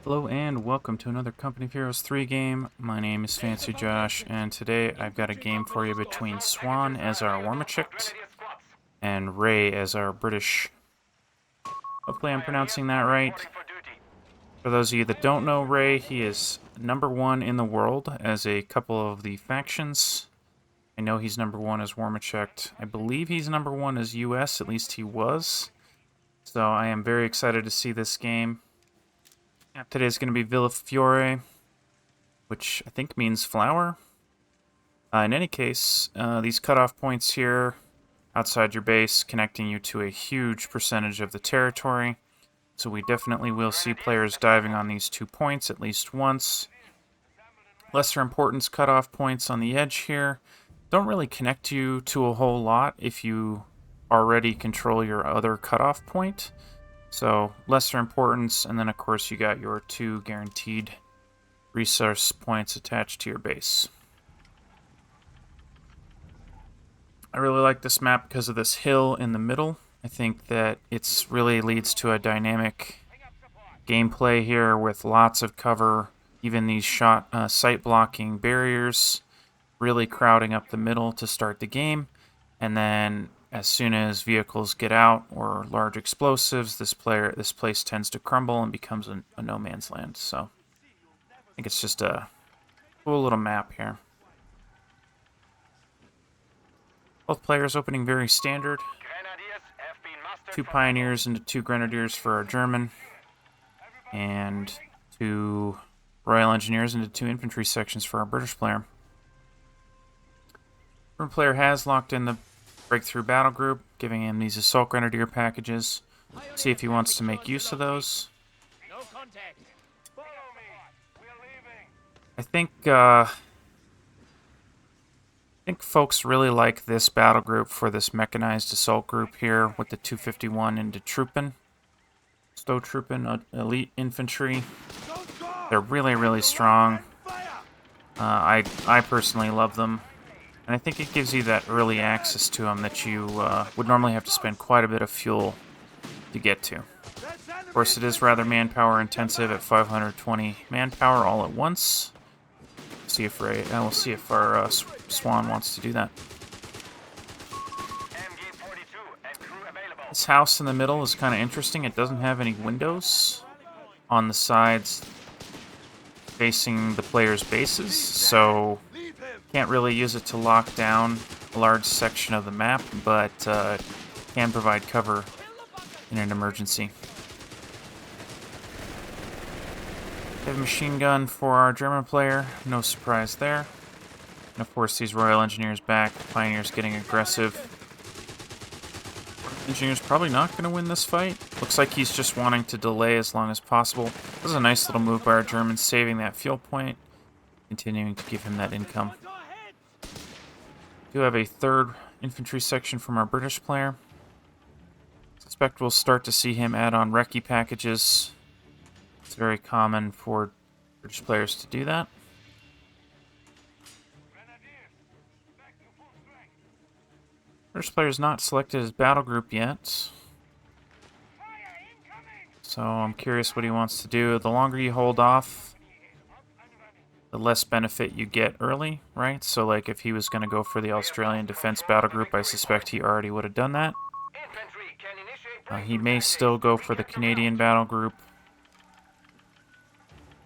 Hello and welcome to another Company of Heroes 3 game. My name is Fancy Josh, and today I've got a game for you between Swan as our Warmachict and Ray as our British. Hopefully I'm pronouncing that right. For those of you that don't know Ray, he is #1 in the world as a couple of the factions. I know he's #1 as Warmachict. I believe he's #1 as US, at least he was. So I am very excited to see this game. Today's going to be Villa Fiore, which I think means flower. In any case, these cutoff points here outside your base connecting you to a huge percentage of the territory. So we definitely will see players diving on these 2 points at least once. Lesser importance cutoff points on the edge here don't really connect you to a whole lot if you already control your other cutoff point. So lesser importance, and then of course you got your 2 guaranteed resource points attached to your base. I really like this map because of this hill in the middle. I think that it really leads to a dynamic gameplay here with lots of cover, even these sight blocking barriers really crowding up the middle to start the game. And then as soon as vehicles get out or large explosives, this place tends to crumble and becomes a no man's land. So I think it's just a cool little map here. Both players opening very standard. 2 pioneers into 2 grenadiers for our German, and 2 Royal Engineers into 2 infantry sections for our British player. German player has locked in the Breakthrough Battle Group, giving him these Assault Grenadier packages. See if he wants to make use of those. I think folks really like this battle group for this mechanized assault group here with the 251 into Truppen. Stoßtruppen, elite infantry. They're really, really strong. I personally love them. And I think it gives you that early access to them that you would normally have to spend quite a bit of fuel to get to. Of course, it is rather manpower intensive at 520 manpower all at once. We'll see if our Swan wants to do that. This house in the middle is kind of interesting. It doesn't have any windows on the sides facing the players' bases, so can't really use it to lock down a large section of the map, but can provide cover in an emergency. We have a machine gun for our German player, no surprise there. And of course these Royal Engineers back, Pioneers getting aggressive. Engineer's probably not going to win this fight. Looks like he's just wanting to delay as long as possible. This is a nice little move by our Germans, saving that fuel point, continuing to give him that income. We do have a 3rd infantry section from our British player. Suspect we'll start to see him add on recce packages. It's very common for British players to do that. British player's not selected as battle group yet, so I'm curious what he wants to do. The longer you hold off, the less benefit you get early, right? So like if he was going to go for the Australian Defense Battle Group, I suspect he already would have done that. He may still go for the Canadian Battle Group,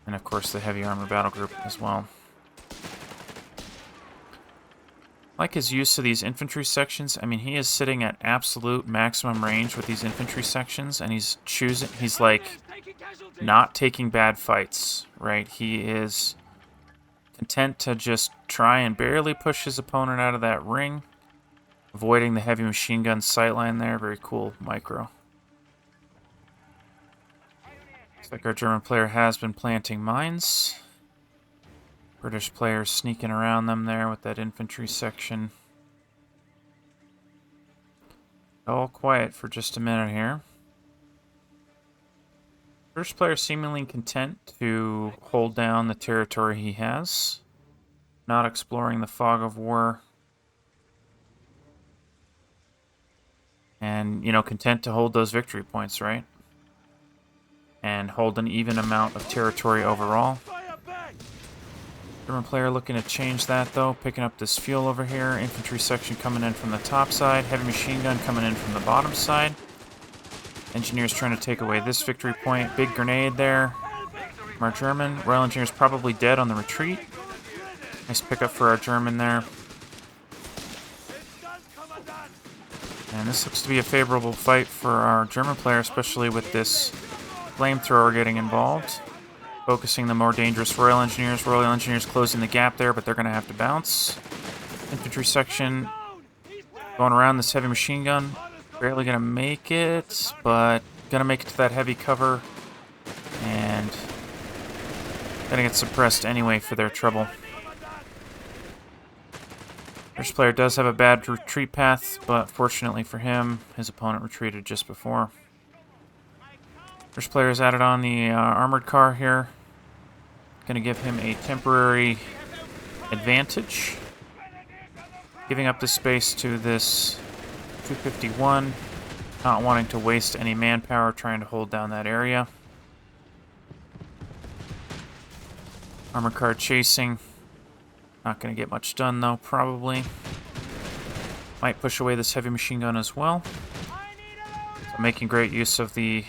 and of course the Heavy Armor Battle Group as well. I like his use of these infantry sections. I mean, he is sitting at absolute maximum range with these infantry sections, and he's like not taking bad fights, right? He is content to just try and barely push his opponent out of that ring, avoiding the heavy machine gun sightline there. Very cool micro. Looks like our German player has been planting mines. British player sneaking around them there with that infantry section. All quiet for just a minute here. British player seemingly content to hold down the territory he has, not exploring the fog of war, and, content to hold those victory points, right? and hold an even amount of territory overall. German player looking to change that, though. Picking up this fuel over here. Infantry section coming in from the top side. Heavy machine gun coming in from the bottom side. Engineers trying to take away this victory point. Big grenade there. From our German. Royal Engineers probably dead on the retreat. Nice pickup for our German there. And this looks to be a favorable fight for our German player, especially with this flamethrower getting involved. Focusing the more dangerous Royal Engineers. Royal Engineers closing the gap there, but they're going to have to bounce. Infantry section going around this heavy machine gun. Barely going to make it, but going to make it to that heavy cover. And going to get suppressed anyway for their trouble. British player does have a bad retreat path, but fortunately for him, his opponent retreated just before. British player has added on the armored car here. Going to give him a temporary advantage. Giving up the space to this 251. Not wanting to waste any manpower trying to hold down that area. Armored car chasing. Not going to get much done though, probably. Might push away this heavy machine gun as well. So making great use of the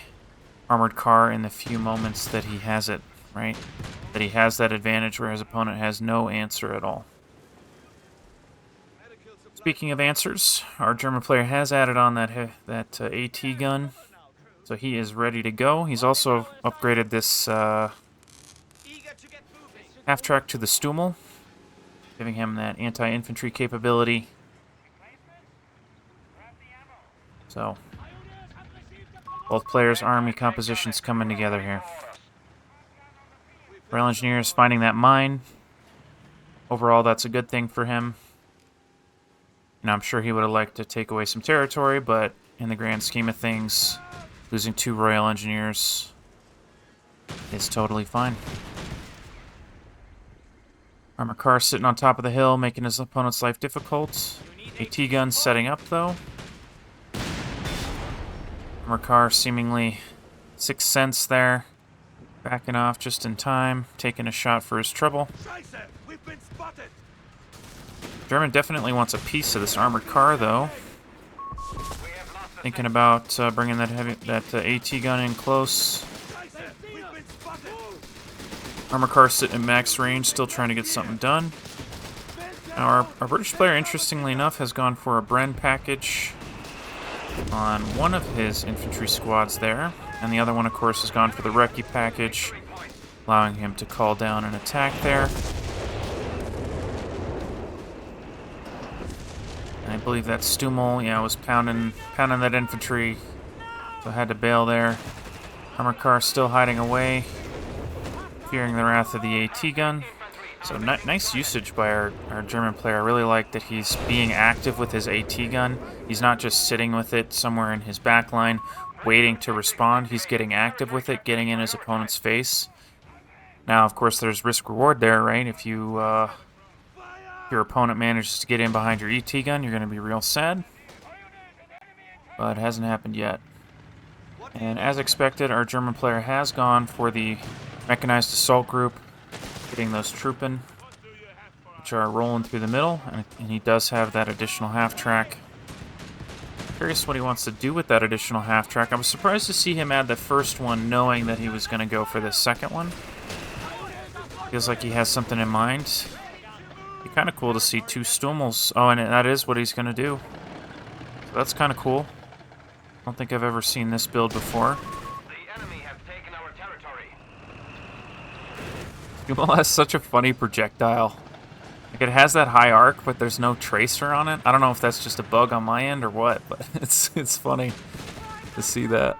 armored car in the few moments that he has it, right? That he has that advantage where his opponent has no answer at all. Speaking of answers, our German player has added on that AT gun, so he is ready to go. He's also upgraded this half-track to the Stummel, giving him that anti-infantry capability. So, both players' army compositions coming together here. Royal Engineers finding that mine. Overall, that's a good thing for him. And I'm sure he would have liked to take away some territory, but in the grand scheme of things, losing 2 Royal Engineers is totally fine. Armored car sitting on top of the hill, making his opponent's life difficult. AT gun setting up, though. Armored car seemingly 6 cents there. Backing off just in time, taking a shot for his trouble. German definitely wants a piece of this armored car, though. Thinking about bringing that AT gun in close. Armored car sitting at max range, still trying to get something done. Now our British player, interestingly enough, has gone for a Bren package on one of his infantry squads there. And the other one, of course, has gone for the Recce package, allowing him to call down an attack there. And I believe that Stummel, yeah, was pounding that infantry, so had to bail there. Armored car still hiding away, fearing the wrath of the AT gun. So nice usage by our German player. I really like that he's being active with his AT gun. He's not just sitting with it somewhere in his back line, waiting to respond. He's getting active with it, getting in his opponent's face. Now, of course, there's risk-reward there, right? If your opponent manages to get in behind your ET gun, you're going to be real sad. But it hasn't happened yet. And as expected, our German player has gone for the mechanized assault group, getting those trooping, which are rolling through the middle, and he does have that additional half-track. Curious what he wants to do with that additional half-track. I was surprised to see him add the first one knowing that he was going to go for the second one. Feels like he has something in mind. It'd be kind of cool to see 2 Stummels. Oh, and that is what he's going to do. So that's kind of cool. I don't think I've ever seen this build before. Stummel has such a funny projectile. Like, it has that high arc, but there's no tracer on it. I don't know if that's just a bug on my end or what, but it's funny to see that.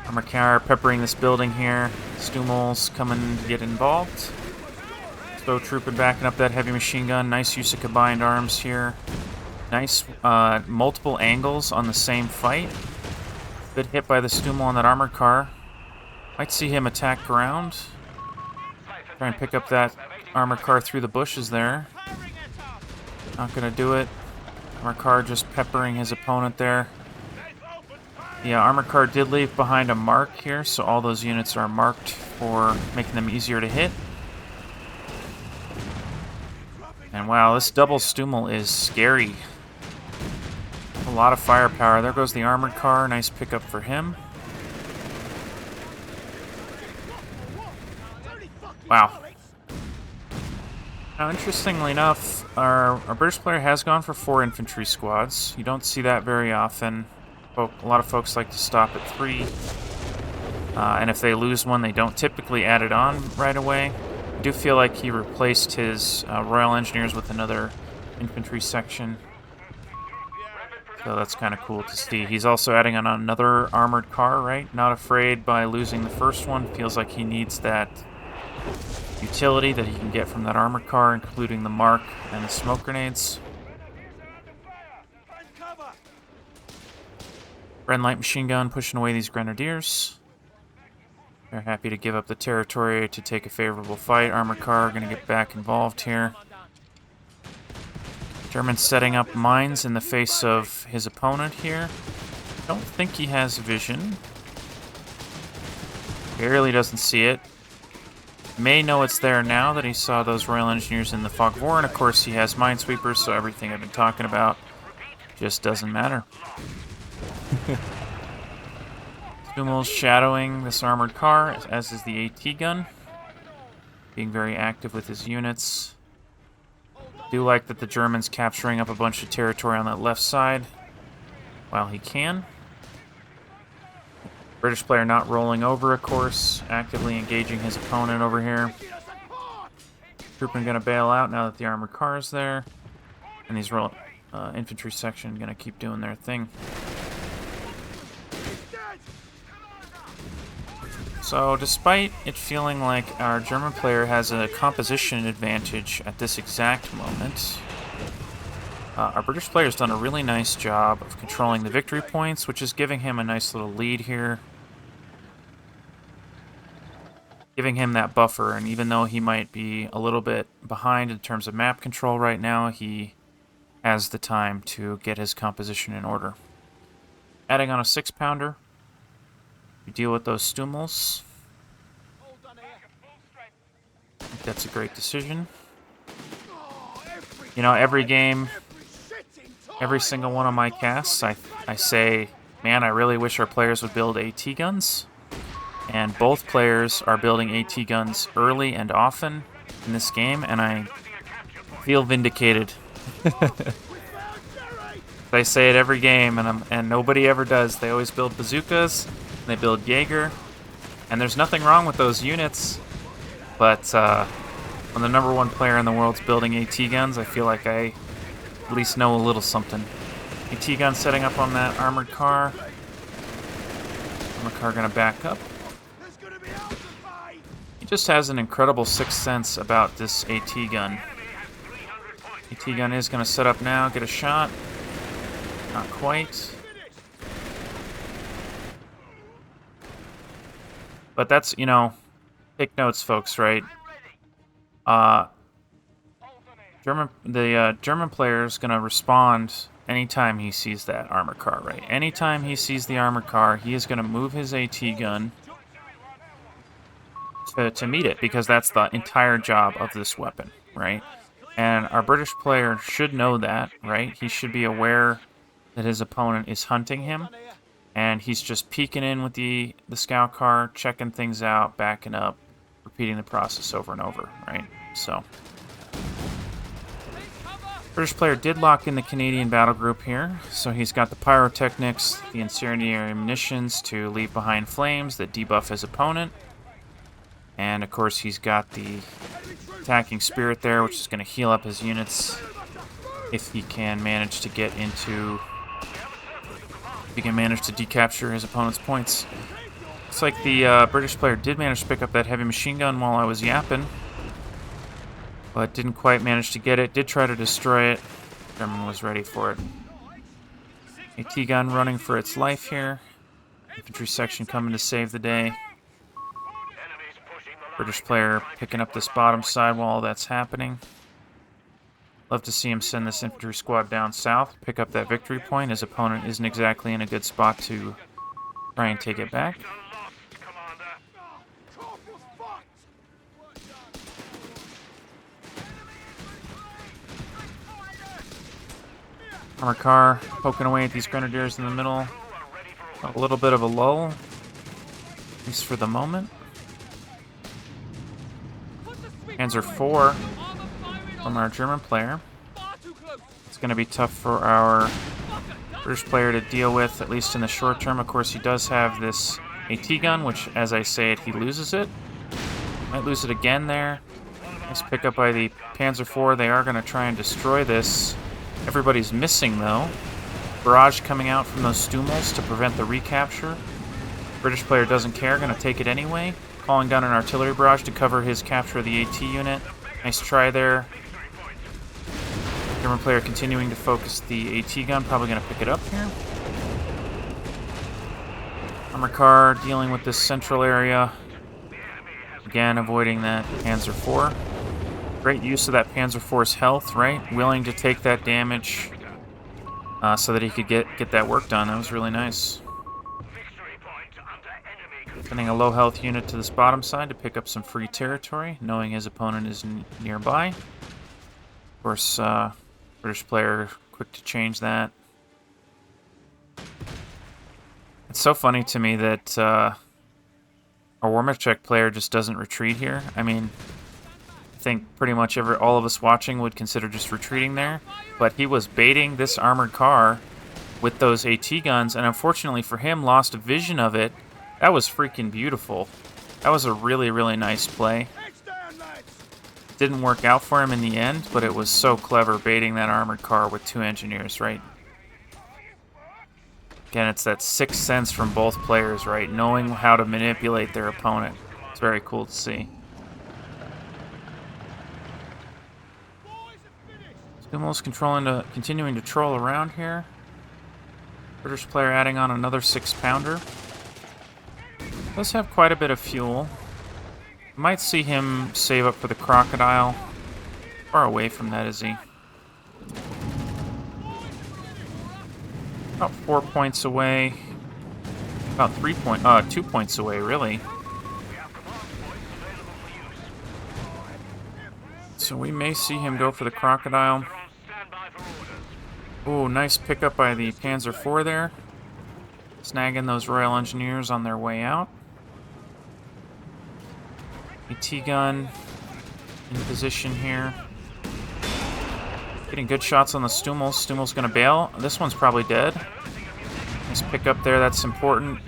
Armored car peppering this building here. Stummel's coming to get involved. So trooping backing up that heavy machine gun. Nice use of combined arms here. Nice multiple angles on the same fight. Good hit by the Stummel on that armored car. Might see him attack ground. Try and pick up that armored car through the bushes there. Not gonna do it. Armored car just peppering his opponent there. The armored car did leave behind a mark here, so all those units are marked for making them easier to hit. And wow, this double Stummel is scary. A lot of firepower. There goes the armored car. Nice pickup for him. Wow. Now, interestingly enough, our British player has gone for 4 infantry squads. You don't see that very often. A lot of folks like to stop at 3. And if they lose one, they don't typically add it on right away. I do feel like he replaced his Royal Engineers with another infantry section. So that's kind of cool to see. He's also adding on another armored car, right? Not afraid by losing the first one. Feels like he needs that utility that he can get from that armored car, including the mark and the smoke grenades. Red light machine gun pushing away these grenadiers. They're happy to give up the territory to take a favorable fight. Armored car going to get back involved here. German's setting up mines in the face of his opponent here. Don't think he has vision. Barely doesn't see it. May know it's there now that he saw those Royal Engineers in the fog of war, and of course he has minesweepers, so everything I've been talking about just doesn't matter. Stummel's shadowing this armored car, as is the AT gun. Being very active with his units. Do like that the German's capturing up a bunch of territory on that left side while he can. British player not rolling over, of course, actively engaging his opponent over here. Troopman going to bail out now that the armored car is there. And these infantry section going to keep doing their thing. So, despite it feeling like our German player has a composition advantage at this exact moment, our British player has done a really nice job of controlling the victory points, which is giving him a nice little lead here. Giving him that buffer, and even though he might be a little bit behind in terms of map control right now, he has the time to get his composition in order. Adding on a 6-pounder. We deal with those Stummels. I think that's a great decision. You know, every game, every single one of my casts, I say, man, I really wish our players would build AT guns. And both players are building AT guns early and often in this game, and I feel vindicated. I say it every game, and nobody ever does. They always build bazookas. They build Jaeger, and there's nothing wrong with those units, but when the #1 player in the world's building AT guns, I feel like I at least know a little something. AT gun setting up on that armored car. Armored car gonna back up. He just has an incredible sixth sense about this AT gun. AT gun is gonna set up now, get a shot. Not quite. But that's, you know, take notes, folks, right? The German player is going to respond anytime he sees that armored car, right? Anytime he sees the armored car, he is going to move his AT gun to meet it, because that's the entire job of this weapon, right? And our British player should know that, right? He should be aware that his opponent is hunting him. And he's just peeking in with the scout car, checking things out, backing up, repeating the process over and over, right? So, British player did lock in the Canadian battle group here. So he's got the pyrotechnics, the incendiary munitions to leave behind flames that debuff his opponent. And, of course, he's got the attacking spirit there, which is going to heal up his units if he can manage to get into... If he can manage to decapture his opponent's points. Looks like the British player did manage to pick up that heavy machine gun while I was yapping, but didn't quite manage to get it. Did try to destroy it. German was ready for it. AT gun running for its life here. Infantry section coming to save the day. British player picking up this bottom side while all that's happening. Love to see him send this infantry squad down south, pick up that victory point. His opponent isn't exactly in a good spot to Try and take it back. Armored car poking away at these grenadiers in the middle. A little bit of a lull, at least for the moment. Panzer IV from our German player. It's going to be tough for our British player to deal with, at least in the short term. Of course, he does have this AT gun, which, as I say it, he loses it. Might lose it again there. Nice pickup by the Panzer IV. They are going to try and destroy this. Everybody's missing, though. Barrage coming out from those Stummels to prevent the recapture. British player doesn't care, going to take it anyway. Calling down an artillery barrage to cover his capture of the AT unit. Nice try there. German player continuing to focus the AT gun, probably going to pick it up here. Armored car dealing with this central area. Again, avoiding that Panzer IV. Great use of that Panzer IV's health, right? Willing to take that damage so that he could get that work done. That was really nice. Sending a low health unit to this bottom side to pick up some free territory, knowing his opponent is nearby. Of course, British player quick to change that. It's so funny to me that our Warmachek player just doesn't retreat here. I mean, I think pretty much all of us watching would consider just retreating there, but he was baiting this armored car with those AT guns, and unfortunately for him, lost a vision of it. That was freaking beautiful. That was a really, really nice play. Didn't work out for him in the end, but it was so clever baiting that armored car with 2 engineers, right? Again, it's that sixth sense from both players, right? Knowing how to manipulate their opponent. It's very cool to see. Stummels continuing to troll around here. British player adding on another 6-pounder. Does have quite a bit of fuel. Might see him save up for the crocodile. Far away from that is he? About 4 points away. About 2 points away, really. So we may see him go for the crocodile. Ooh, nice pickup by the Panzer IV there. Snagging those Royal Engineers on their way out. AT gun in position here. Getting good shots on the Stummels. Stummel's going to bail. This one's probably dead. Nice pickup there. That's important.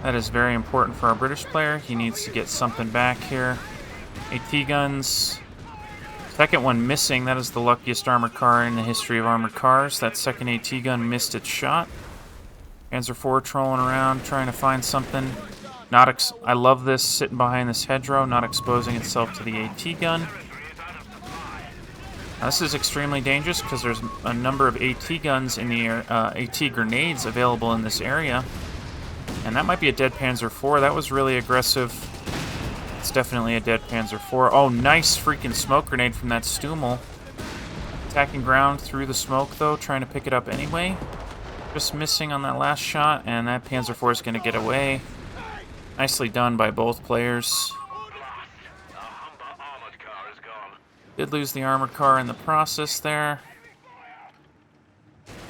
That is very important for our British player. He needs to get something back here. AT guns. Second one missing. That is the luckiest armored car in the history of armored cars. That second AT gun missed its shot. Panzer IV trolling around, trying to find something. I love this, sitting behind this hedgerow, not exposing itself to the AT gun. Now, this is extremely dangerous because there's a number of AT guns in the air, AT grenades available in this area. And that might be a dead Panzer IV. That was really aggressive. It's definitely a dead Panzer IV. Oh, nice freaking smoke grenade from that Stummel. Attacking ground through the smoke, though, trying to pick it up anyway. Just missing on that last shot, and that Panzer IV is going to get away. Nicely done by both players. Did lose the armored car in the process there.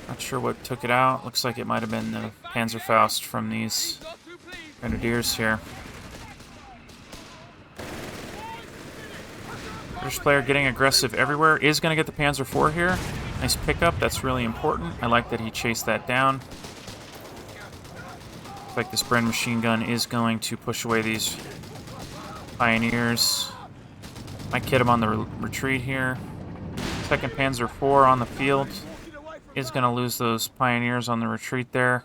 Not sure what took it out. Looks like it might have been the Panzerfaust from these grenadiers here. British player getting aggressive everywhere. Is going to get the Panzer IV here. Nice pickup. That's really important. I like that he chased that down. Looks like this Bren machine gun is going to push away these pioneers. Might get him on the retreat here. Second Panzer IV on the field. Is going to lose those pioneers on the retreat there.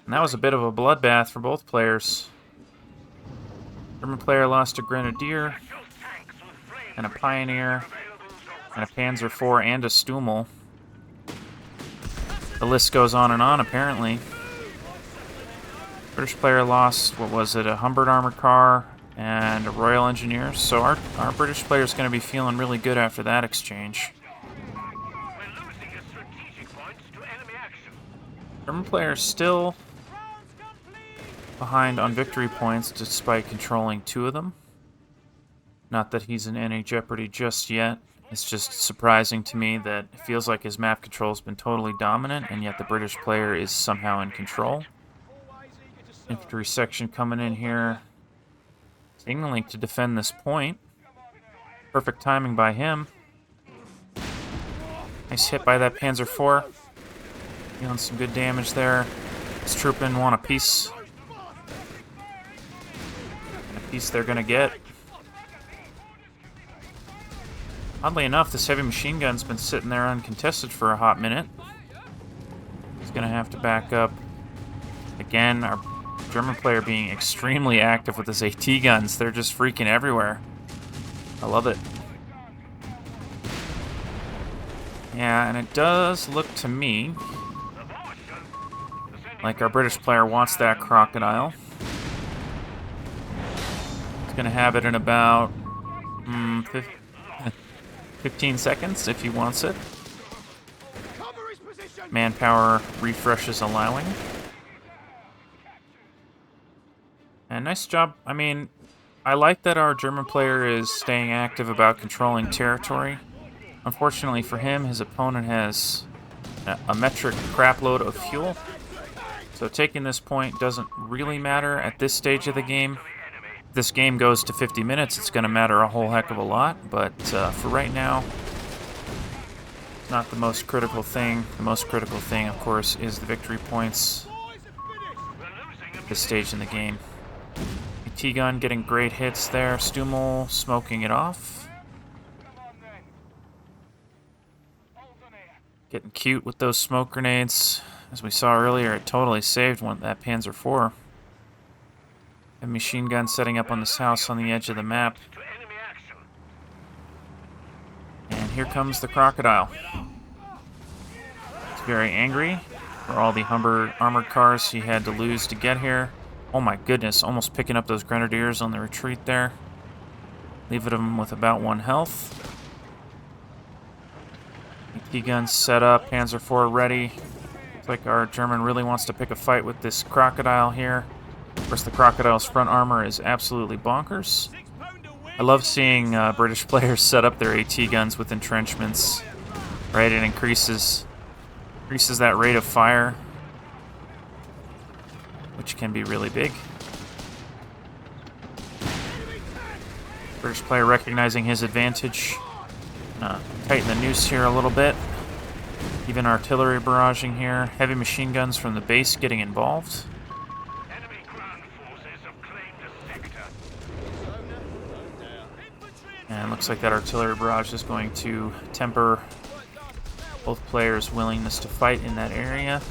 And that was a bit of a bloodbath for both players. German player lost a grenadier, and a pioneer, and a Panzer IV, and a Stummel. The list goes on, apparently. British player lost, what was it, a Humbert armored car and a Royal Engineer. So our British player is going to be feeling really good after that exchange. German player still behind on victory points despite controlling 2 of them. Not that he's in any jeopardy just yet. It's just surprising to me that it feels like his map control has been totally dominant, and yet the British player is somehow in control. Infantry section coming in here, signaling to defend this point. Perfect timing by him. Nice hit by that Panzer IV. Dealing some good damage there. His troopmen want a piece. And a piece they're going to get. Oddly enough, this heavy machine gun's been sitting there uncontested for a hot minute. He's going to have to back up. Again, our German player being extremely active with his AT guns. They're just freaking everywhere. I love it. Yeah, and it does look to me like our British player wants that crocodile. He's going to have it in about 15 seconds if he wants it. Manpower refreshes allowing. And nice job. I mean, I like that our German player is staying active about controlling territory. Unfortunately for him, his opponent has a metric crapload of fuel. So taking this point doesn't really matter at this stage of the game. If this game goes to 50 minutes, it's going to matter a whole heck of a lot. But for right now, it's not the most critical thing. The most critical thing, of course, is the victory points at this stage in the game. T-gun getting great hits there. Stummel smoking it off. Getting cute with those smoke grenades. As we saw earlier, it totally saved that Panzer IV. A machine gun setting up on this house on the edge of the map. And here comes the crocodile. He's very angry for all the Humber armored cars he had to lose to get here. Oh my goodness, almost picking up those grenadiers on the retreat there. Leaving them with about 1 health. AT guns set up, Panzer IV ready. Looks like our German really wants to pick a fight with this crocodile here. Of course, the crocodile's front armor is absolutely bonkers. I love seeing British players set up their AT guns with entrenchments. Right, it increases that rate of fire, which can be really big. British player recognizing his advantage. Tighten the noose here a little bit. Even artillery barraging here. Heavy machine guns from the base getting involved. And looks like that artillery barrage is going to temper both players' willingness to fight in that area.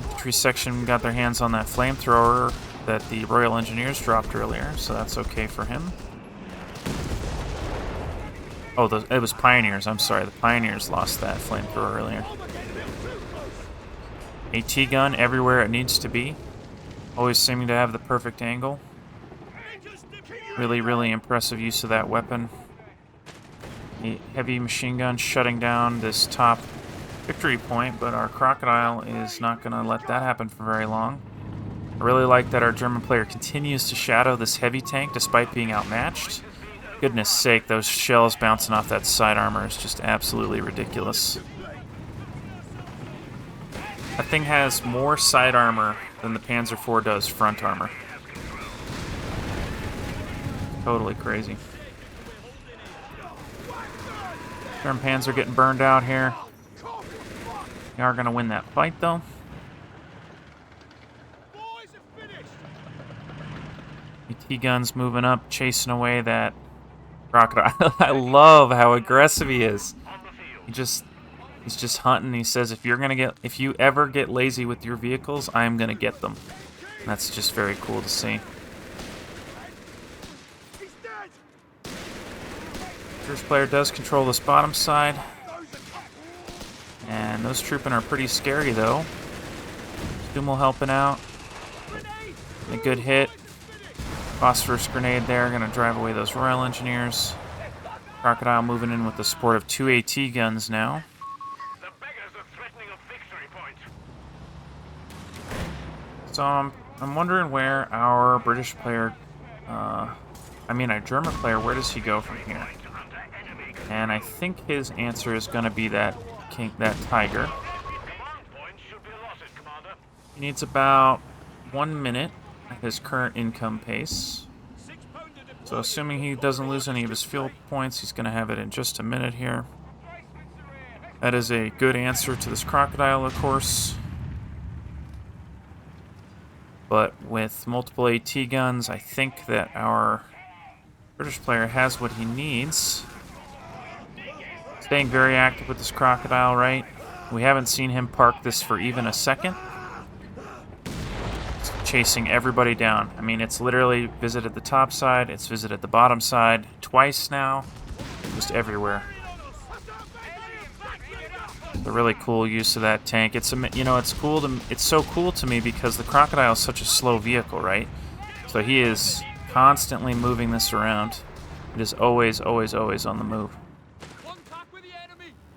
Infantry section got their hands on that flamethrower that the Royal Engineers dropped earlier, so that's okay for him. Oh, it was Pioneers. I'm sorry, the Pioneers lost that flamethrower earlier. AT gun everywhere it needs to be. Always seeming to have the perfect angle. Really, really impressive use of that weapon. The heavy machine gun shutting down this top victory point, but our crocodile is not going to let that happen for very long. I really like that our German player continues to shadow this heavy tank despite being outmatched. Goodness sake, those shells bouncing off that side armor is just absolutely ridiculous. That thing has more side armor than the Panzer IV does front armor. Totally crazy. German Panzer getting burned out here. We are going to win that fight, though. AT guns moving up, chasing away that crocodile. I love how aggressive he is. He's just hunting. He says, if you ever get lazy with your vehicles, I'm gonna get them. And that's just very cool to see. First player does control this bottom side. And those trooping are pretty scary though. Stummel helping out. A good hit. Phosphorus grenade there, gonna drive away those Royal Engineers. Crocodile moving in with the support of 2 AT guns now. So I'm wondering where our British player, our German player, where does he go from here? And I think his answer is going to be that tiger. He needs about 1 minute at his current income pace. So assuming he doesn't lose any of his fuel points, he's going to have it in just a minute here. That is a good answer to this crocodile, of course. But with multiple AT guns, I think that our British player has what he needs. Staying very active with this crocodile, right? We haven't seen him park this for even a second. It's chasing everybody down. I mean, it's literally visited the top side, it's visited the bottom side twice now. Just everywhere. It's a really cool use of that tank. It's it's so cool to me because the crocodile is such a slow vehicle, right? So he is constantly moving this around. It is always, always, always on the move. We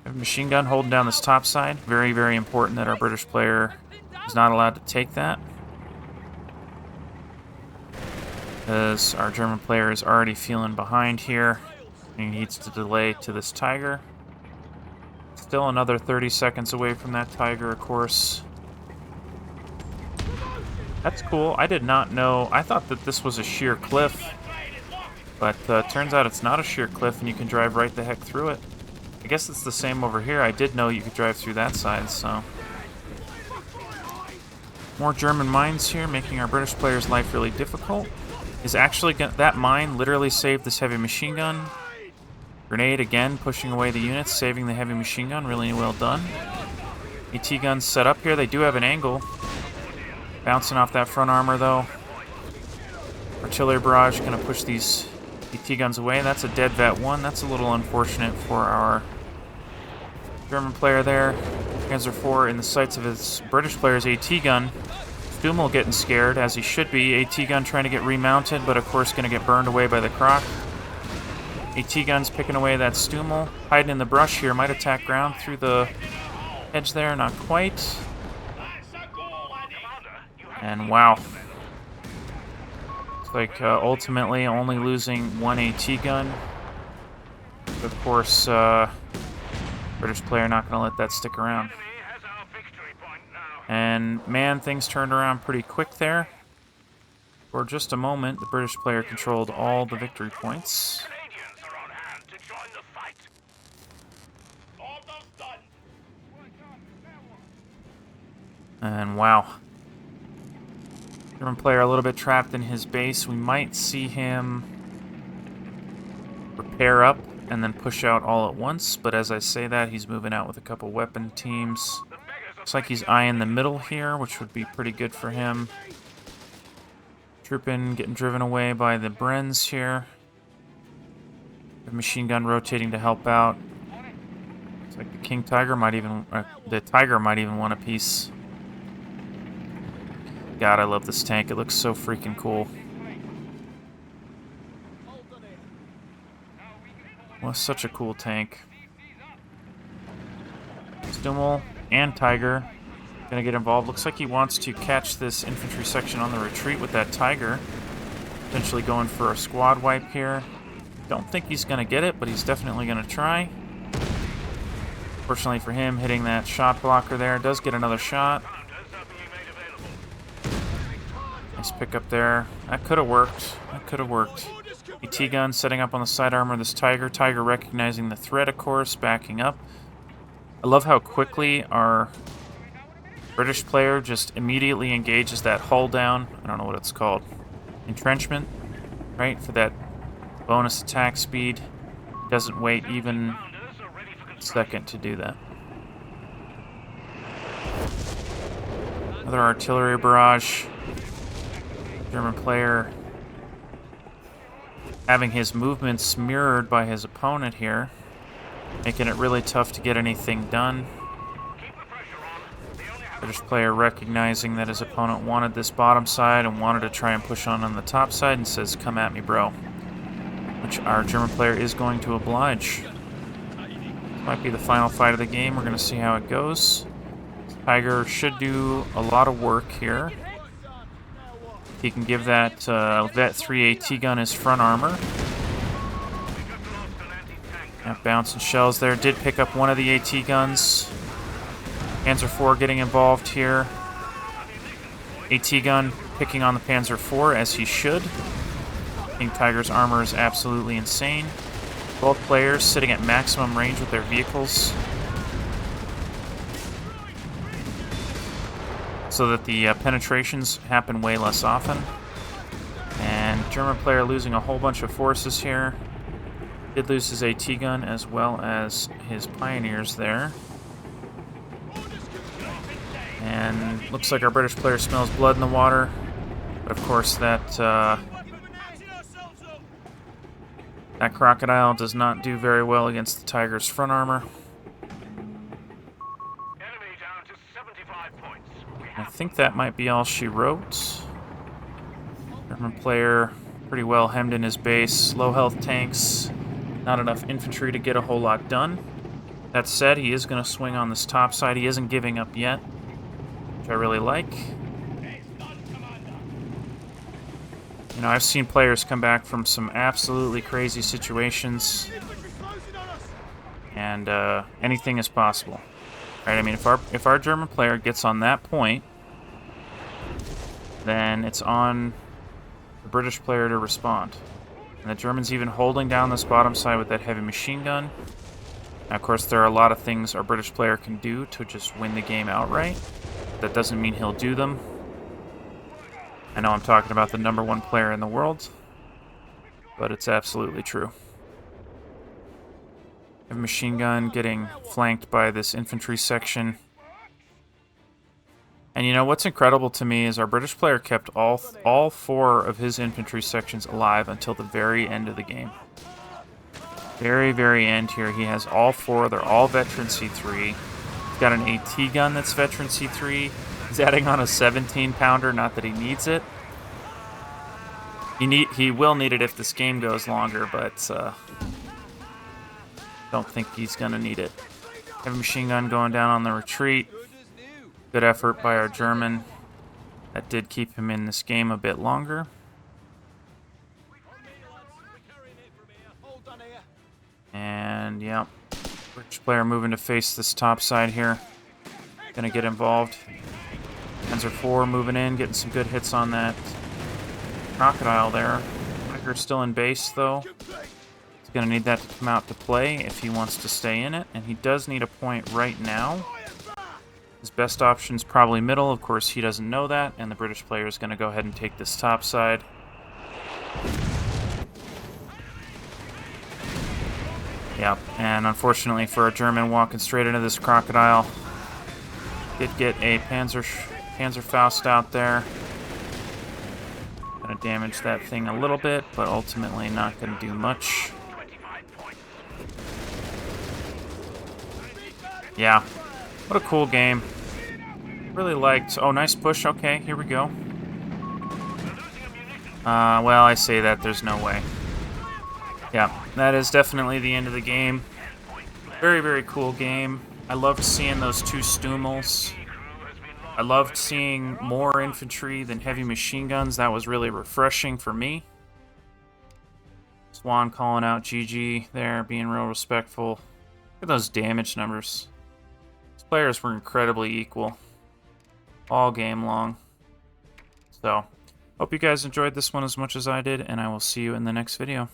have a machine gun holding down this top side. Very, very important that our British player is not allowed to take that, because our German player is already feeling behind here. He needs to delay to this tiger. Still another 30 seconds away from that tiger, of course. That's cool. I did not know. I thought that this was a sheer cliff, but turns out it's not a sheer cliff, and you can drive right the heck through it. I guess it's the same over here. I did know you could drive through that side, so. More German mines here, making our British player's life really difficult. That mine literally saved this heavy machine gun. Grenade again, pushing away the units, saving the heavy machine gun. Really well done. AT guns set up here. They do have an angle. Bouncing off that front armor, though. Artillery barrage going to push these AT guns away. That's a dead vet 1. That's a little unfortunate for our German player there. Panzer IV in the sights of his British player's AT gun. Stummel getting scared, as he should be. AT gun trying to get remounted, but of course going to get burned away by the croc. AT gun's picking away that Stummel. Hiding in the brush here. Might attack ground through the edge there. Not quite. And wow. It's like ultimately only losing 1 AT gun. But of course, British player not going to let that stick around. And man, things turned around pretty quick there. For just a moment, the British player controlled all the victory points. And wow. German player a little bit trapped in his base. We might see him repair up and then push out all at once, but as I say that, he's moving out with a couple weapon teams. Looks like he's eyeing the middle here, which would be pretty good for him. Trooping, getting driven away by the Brens here. The machine gun rotating to help out. Looks like the Tiger might even want a piece. God, I love this tank. It looks so freaking cool. Well, such a cool tank. Stummel and Tiger gonna get involved. Looks like he wants to catch this infantry section on the retreat with that Tiger. Potentially going for a squad wipe here. Don't think he's gonna get it, but he's definitely gonna try. Fortunately for him, hitting that shot blocker there. Does get another shot. Nice pickup there. That could have worked. That could have worked. AT gun setting up on the side armor of this Tiger. Tiger recognizing the threat, of course, backing up. I love how quickly our British player just immediately engages that hull down. I don't know what it's called. Entrenchment, right? For that bonus attack speed. Doesn't wait even a second to do that. Another artillery barrage. German player having his movements mirrored by his opponent here, making it really tough to get anything done. British player recognizing that his opponent wanted this bottom side and wanted to try and push on the top side and says, "Come at me, bro." Which our German player is going to oblige. Might be the final fight of the game. We're going to see how it goes. Tiger should do a lot of work here. He can give that Vet 3 AT gun his front armor. That bouncing shells there. Did pick up one of the AT guns. Panzer IV getting involved here. AT gun picking on the Panzer IV as he should. King Tiger's armor is absolutely insane. Both players sitting at maximum range with their vehicles, so that the penetrations happen way less often. And German player losing a whole bunch of forces here. Did lose his AT gun as well as his pioneers there. And looks like our British player smells blood in the water. But of course that that crocodile does not do very well against the Tiger's front armor. I think that might be all she wrote. German player pretty well hemmed in his base. Low health tanks. Not enough infantry to get a whole lot done. That said, he is going to swing on this top side. He isn't giving up yet, which I really like. You know, I've seen players come back from some absolutely crazy situations, and anything is possible. Right? I mean, if our German player gets on that point, then it's on the British player to respond. And the Germans even holding down this bottom side with that heavy machine gun. Now, of course, there are a lot of things our British player can do to just win the game outright. That doesn't mean he'll do them. I know I'm talking about the #1 player in the world, but it's absolutely true. Heavy machine gun getting flanked by this infantry section. And you know what's incredible to me is our British player kept all 4 of his infantry sections alive until the very end of the game. Very, very end here. He has all 4. They're all veteran C3. He's got an AT gun that's veteran C3. He's adding on a 17-pounder. Not that he needs it. He will need it if this game goes longer, but don't think he's gonna need it. Heavy machine gun going down on the retreat. Good effort by our German. That did keep him in this game a bit longer. And yeah, British player moving to face this top side here. Gonna get involved. Panzer IV moving in, getting some good hits on that crocodile there. Tiger's still in base though. He's gonna need that to come out to play if he wants to stay in it, and he does need a point right now. His best option is probably middle. Of course, he doesn't know that, and the British player is going to go ahead and take this top side. Yep, and unfortunately for a German walking straight into this crocodile, did get a Panzerfaust out there. Going to damage that thing a little bit, but ultimately not going to do much. Yeah, what a cool game. Really liked... Oh, nice push. Okay, here we go. Well, I say that. There's no way. Yeah, that is definitely the end of the game. Very, very cool game. I loved seeing those 2 Stummels. I loved seeing more infantry than heavy machine guns. That was really refreshing for me. Swan calling out GG there, being real respectful. Look at those damage numbers. These players were incredibly equal all game long. So, hope you guys enjoyed this one as much as I did, and I will see you in the next video.